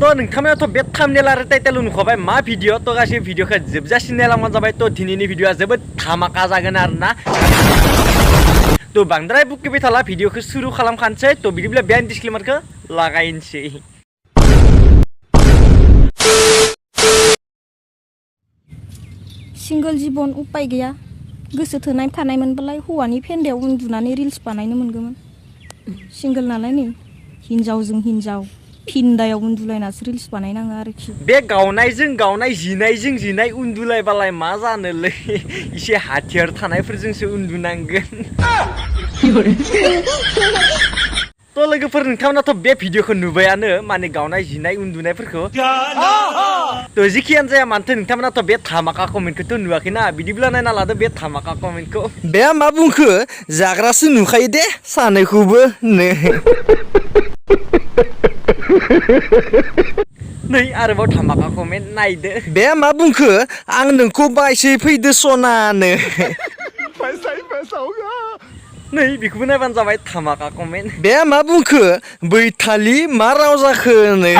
तो नोंथांमोनाथ' बे थाम्बनेल आरो टाइटेल नुखाबाय मा भिडिअ तो गासै भिडिअखौ जोबजासिम नायलांबानो जाबाय तो दिनैनि भिडिअआ जोबोद धामाका जागोन आरोना तो बांद्राय बुकिबाय थाला भिडिअखौ सुरु खालामखानोसै तो बिदिब्ला बेहाय डिसक्लेमारखौ लागायनोसै सिंगल जीवन उपाय गैया गोसो थोनाय थानायमोनबालाय हौवानि फेन्दायाव उन्दुनानै रिल्स बानायनो मोनगौमोन सिंगल नालाय नै हिनजावजों हिनजाव फिन्दायाव उन्दुलायनासो रिल्स बानायनाङो आरोखि बे गावनायजों गावनाय जिनायजों जिनाय उन्दुलायबालाय मा जानोलै एसे हाथियार थानायफोरजोंसो उन्दुनांगोन तो लोगोफोर नोंथांमोनाथ' बे भिडिअखौ नुबायानो माने गावनाय जिनाय उन्दुनायफोरखौ तो जिखियानो जाया मानोथो नोंथांमोनाथ' बे धामाका कमेन्टखौथ' नुवाखैना बिदिब्ला नायना लादो बे धामाका कमेन्टखौ बे मा बुंखो जाग्रासो नुखायो दे सानैखौबो नै आरोबाव धामाका कमेन्ट नायदो बे मा बुंखो आं नोंखौ बायसै फैदो सनानो नै बेखौबो नायबानो जाबाय धामाका कमेन्ट बे मा बुंखो बैथालि मा राव जाखोनो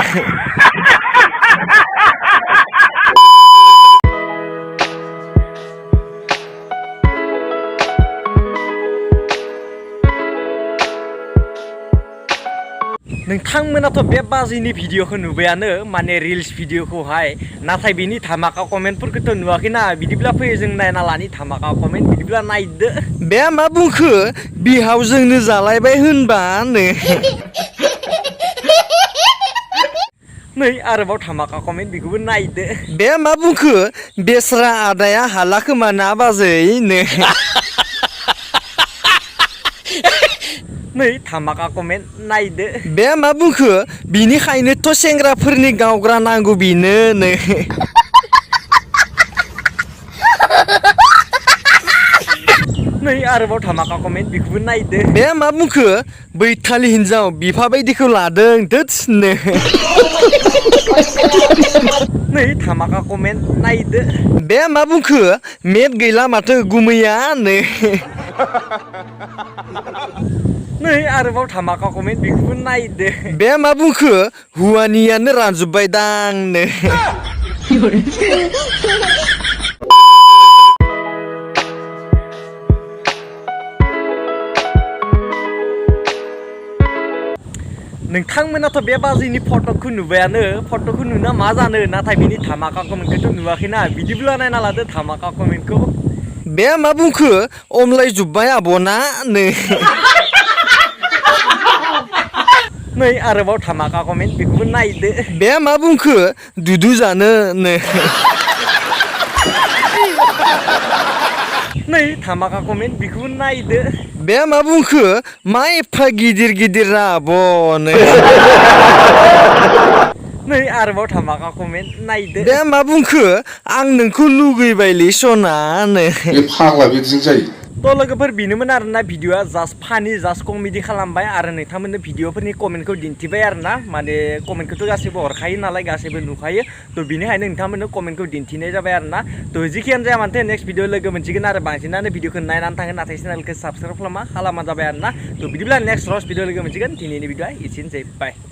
नोंथांमोनाथ' बे बाजैनि भिडिअखौ नुबायानो माने रिल्स भिडिअखौहाय नाथाय बिनि धामाका कमेन्टफोरखौथ' नुवाखैना बिदिब्ला फैयो जों नायना लानि धामाका कमेन्ट बिदिब्ला नायदो बे मा बुंखो बिहावजोंनो जालायबाय होनबानो नै आरोबाव धामाका कमेन्ट बेखौबो नायदो बे मा बुंखो बेस्रा आदाया हाला खोमा ना बाजैनो नै धामाका कमेन्ट नायदो बे मा बुंखो बिनिखायनोथ' सेंग्राफोरनि गावग्रा नांगौ बिनो नै आरोबाव धामाका कमेन्ट बेखौबो नायदो बे मा बुंखो बैथालि हिनजाव बिफा बायदिखौ लादों दोत्सनो नै धामाका कमेन्ट नायदो बे मा बुंखो मेट गैला माथो गुमैयानो नै आरोबाव धामाका कमेन्ट बेखौबो नायदो बे मा बुंखो हुवानियानो रानजोब्बाय दांनो नोंथांमोनाथ' बे बाजैनि फट'खौ नुबायानो फट'खौ नुना मा जानो नाथाय बिनि धामाका कमेन्टखौथ' नुवाखैना बिदिब्ला नायना लादो धामाका कमेन्टखौ बे मा बुंखो अमलाय जुब्बाय आब'ना नै आरोबाव धामाका कमेन्ट बेखौबो नायदो बे मा बुंखो दुदु जानो नै धामाका कमेन्ट बेखौबो नायदो बे मा बुंखो मा एफा गिदिर गिदिर राबनो नै आरोबाव धामाका कमेन्ट नायदो बे मा बुंखो आं नोंखौ लुगैबायलै सनानो फाग्ला बिदिजों जायो तो लोगोफोर बेनोमोन आरोना भिडिअआ जास्ट फानि जास्ट कमेडि खालामबाय आरो नोंथांमोननो भिडिअफोरनि कमेन्टखौ दिन्थिबाय आरोना माने कमेन्टखौथ' गासैबो हरखायो नालाय गासैबो नुखायो तो बेनिखायनो नोंथांमोननो कमेन्टखौ दिन्थिनाय जाबाय आरोना तो जिखियानो जाया मानोथो नेक्स्ट भिडिअ लोगो मोनसिगोन आरो बांसिनानो भिडिअखौ नायनानै थाङो नाथाय चेनेलखौ साबस्क्राइब खालामा जाबाय आरोना तो बिदिब्ला नेक्स्ट रस भिडिअ लोगो मोनसिगोन दिनैनि भिडिअआ एसेनोसै बाय